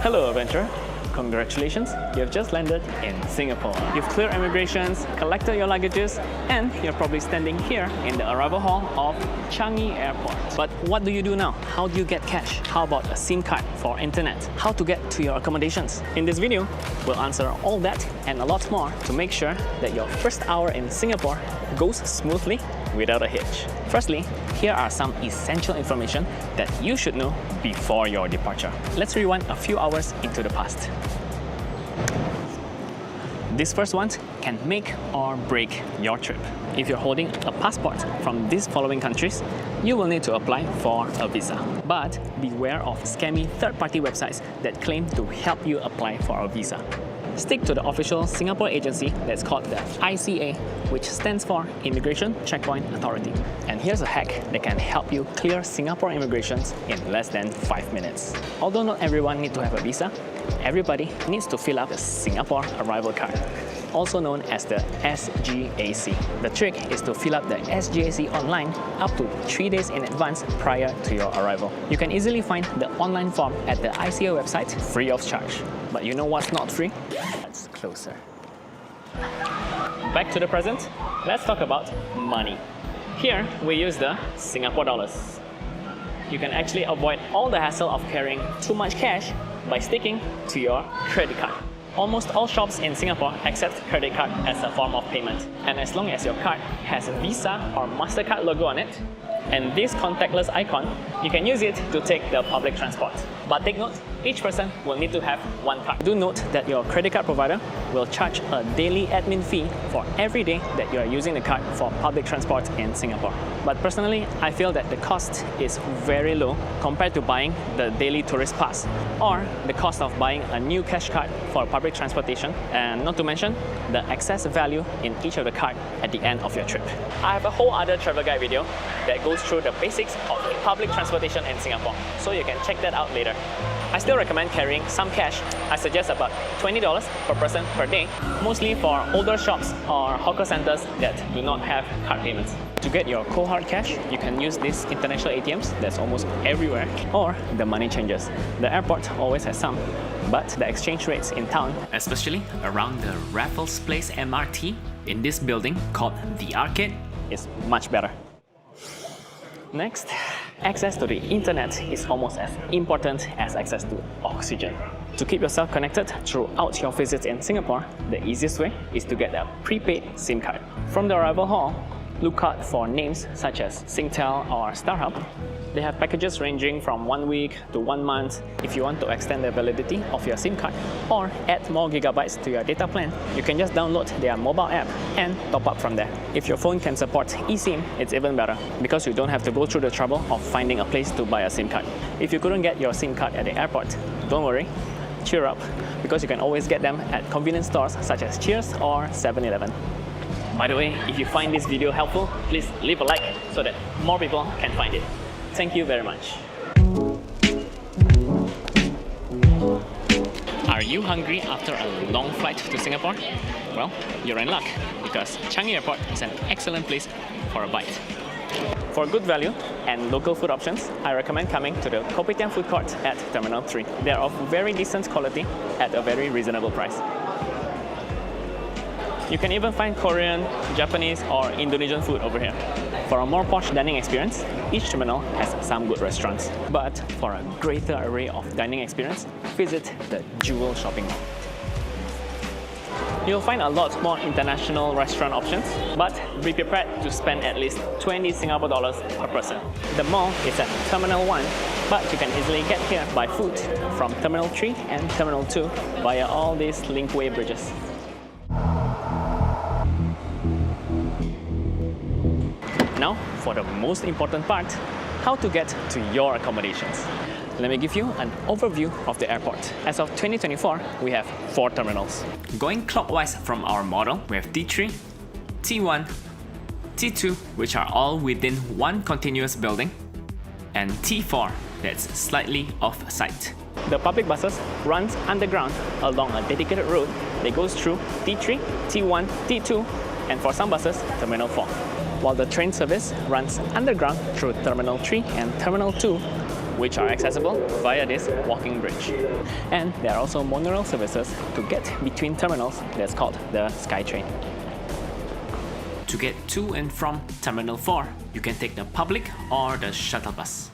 Hello, adventurer. Congratulations, you've just landed in Singapore. You've cleared immigrations, collected your luggages, and you're probably standing here in the arrival hall of Changi Airport. But what do you do now? How do you get cash? How about a SIM card for internet? How to get to your accommodations? In this video, we'll answer all that and a lot more to make sure that your first hour in Singapore goes smoothly without a hitch. Firstly, here are some essential information that you should know before your departure. Let's rewind a few hours into the past. These first ones can make or break your trip. If you're holding a passport from these following countries, you will need to apply for a visa. But beware of scammy third-party websites that claim to help you apply for a visa. Stick to the official Singapore agency that's called the ICA, which stands for Immigration Checkpoint Authority. And here's a hack that can help you clear Singapore immigrations in less than 5 minutes. Although not everyone needs to have a visa, everybody needs to fill up the Singapore Arrival Card, also known as the SGAC. The trick is to fill up the SGAC online up to 3 days in advance prior to your arrival. You can easily find the online form at the ICA website free of charge. But you know what's not free? That's closer. Back to the present, let's talk about money. Here, we use the Singapore dollars. You can actually avoid all the hassle of carrying too much cash by sticking to your credit card. Almost all shops in Singapore accept credit card as a form of payment. And as long as your card has a Visa or MasterCard logo on it, and this contactless icon, you can use it to take the public transport. But take note, each person will need to have one card. Do note that your credit card provider will charge a daily admin fee for every day that you are using the card for public transport in Singapore. But personally, I feel that the cost is very low compared to buying the daily tourist pass or the cost of buying a new cash card for public transportation, and not to mention the excess value in each of the card at the end of your trip. I have a whole other travel guide video that goes through the basics of public transportation in Singapore, so you can check that out later. I still recommend carrying some cash. I suggest about $20 per person per day, mostly for older shops or hawker centers that do not have card payments. To get your cold hard cash, you can use these international ATMs that's almost everywhere, or the money changers. The airport always has some, but the exchange rates in town, especially around the Raffles Place MRT in this building called the Arcade, is much better. Next, access to the internet is almost as important as access to oxygen. To keep yourself connected throughout your visits in Singapore, the easiest way is to get a prepaid SIM card. From the arrival hall, look out for names such as Singtel or StarHub. They have packages ranging from 1 week to 1 month. If you want to extend the validity of your SIM card or add more gigabytes to your data plan, you can just download their mobile app and top up from there. If your phone can support eSIM, it's even better because you don't have to go through the trouble of finding a place to buy a SIM card. If you couldn't get your SIM card at the airport, don't worry, cheer up, because you can always get them at convenience stores such as Cheers or 7-Eleven. By the way, if you find this video helpful, please leave a like so that more people can find it. Thank you very much. Are you hungry after a long flight to Singapore? Well, you're in luck because Changi Airport is an excellent place for a bite. For good value and local food options, I recommend coming to the Kopitiam food court at Terminal 3. They are of very decent quality at a very reasonable price. You can even find Korean, Japanese or Indonesian food over here. For a more posh dining experience, each terminal has some good restaurants. But for a greater array of dining experience, visit the Jewel Shopping Mall. You'll find a lot more international restaurant options, but be prepared to spend at least 20 Singapore dollars per person. The mall is at Terminal 1, but you can easily get here by foot from Terminal 3 and Terminal 2 via all these linkway bridges. Now, for the most important part, how to get to your accommodations. Let me give you an overview of the airport. As of 2024, we have 4 terminals. Going clockwise from our model, we have T3, T1, T2, which are all within one continuous building, and T4, that's slightly off-site. The public buses runs underground along a dedicated road that goes through T3, T1, T2, and for some buses, Terminal 4. While the train service runs underground through Terminal 3 and Terminal 2, which are accessible via this walking bridge. And there are also monorail services to get between terminals that's called the SkyTrain. To get to and from Terminal 4, you can take the public or the shuttle bus.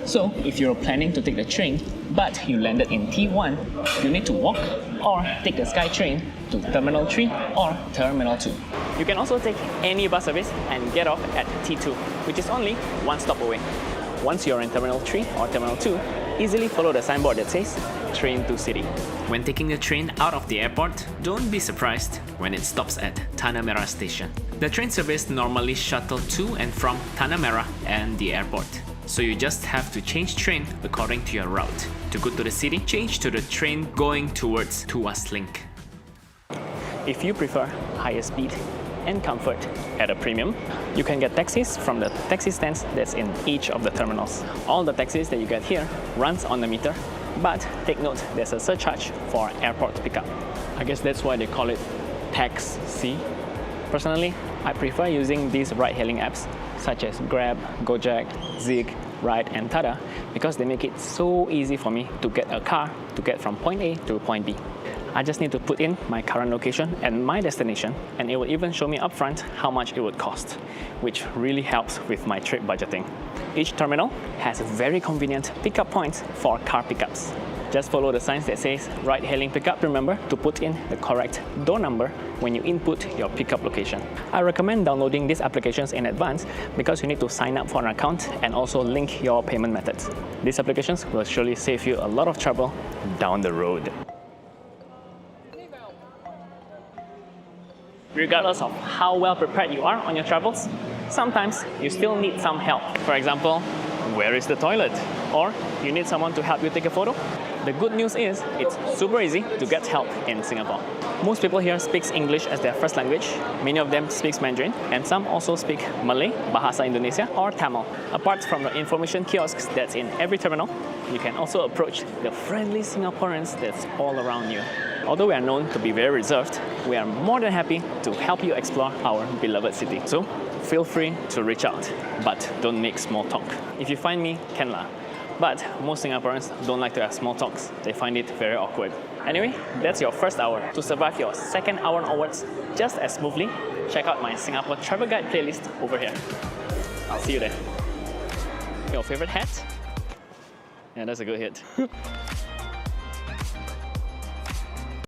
So, if you're planning to take the train, but you landed in T1, you need to walk or take the SkyTrain to Terminal 3 or Terminal 2. You can also take any bus service and get off at T2, which is only one stop away. Once you're in Terminal 3 or Terminal 2, easily follow the signboard that says Train to City. When taking the train out of the airport, don't be surprised when it stops at Tanah Merah station. The train service normally shuttle to and from Tanah Merah and the airport. So you just have to change train according to your route. To go to the city, change to the train going towards Tuas Link. If you prefer higher speed and comfort at a premium, you can get taxis from the taxi stands that's in each of the terminals. All the taxis that you get here runs on the meter, but take note there's a surcharge for airport pickup. I guess that's why they call it taxi. Personally, I prefer using these ride-hailing apps such as Grab, Gojek, Zig, Ride and Tada because they make it so easy for me to get a car to get from point A to point B. I just need to put in my current location and my destination, and it will even show me upfront how much it would cost, which really helps with my trip budgeting. Each terminal has very convenient pickup points for car pickups. Just follow the signs that says ride-hailing pickup. Remember to put in the correct door number when you input your pickup location. I recommend downloading these applications in advance because you need to sign up for an account and also link your payment methods. These applications will surely save you a lot of trouble down the road. Regardless of how well prepared you are on your travels, sometimes you still need some help. For example, where is the toilet? Or you need someone to help you take a photo? The good news is, it's super easy to get help in Singapore. Most people here speak English as their first language, many of them speak Mandarin, and some also speak Malay, Bahasa Indonesia, or Tamil. Apart from the information kiosks that's in every terminal, you can also approach the friendly Singaporeans that's all around you. Although we are known to be very reserved, we are more than happy to help you explore our beloved city. So, feel free to reach out, but don't make small talk. If you find me, can lah. But most Singaporeans don't like to have small talks. They find it very awkward. Anyway, that's your first hour. To survive your second hour onwards just as smoothly, check out my Singapore Travel Guide playlist over here. I'll see you there. Your favorite hat? Yeah, that's a good hit.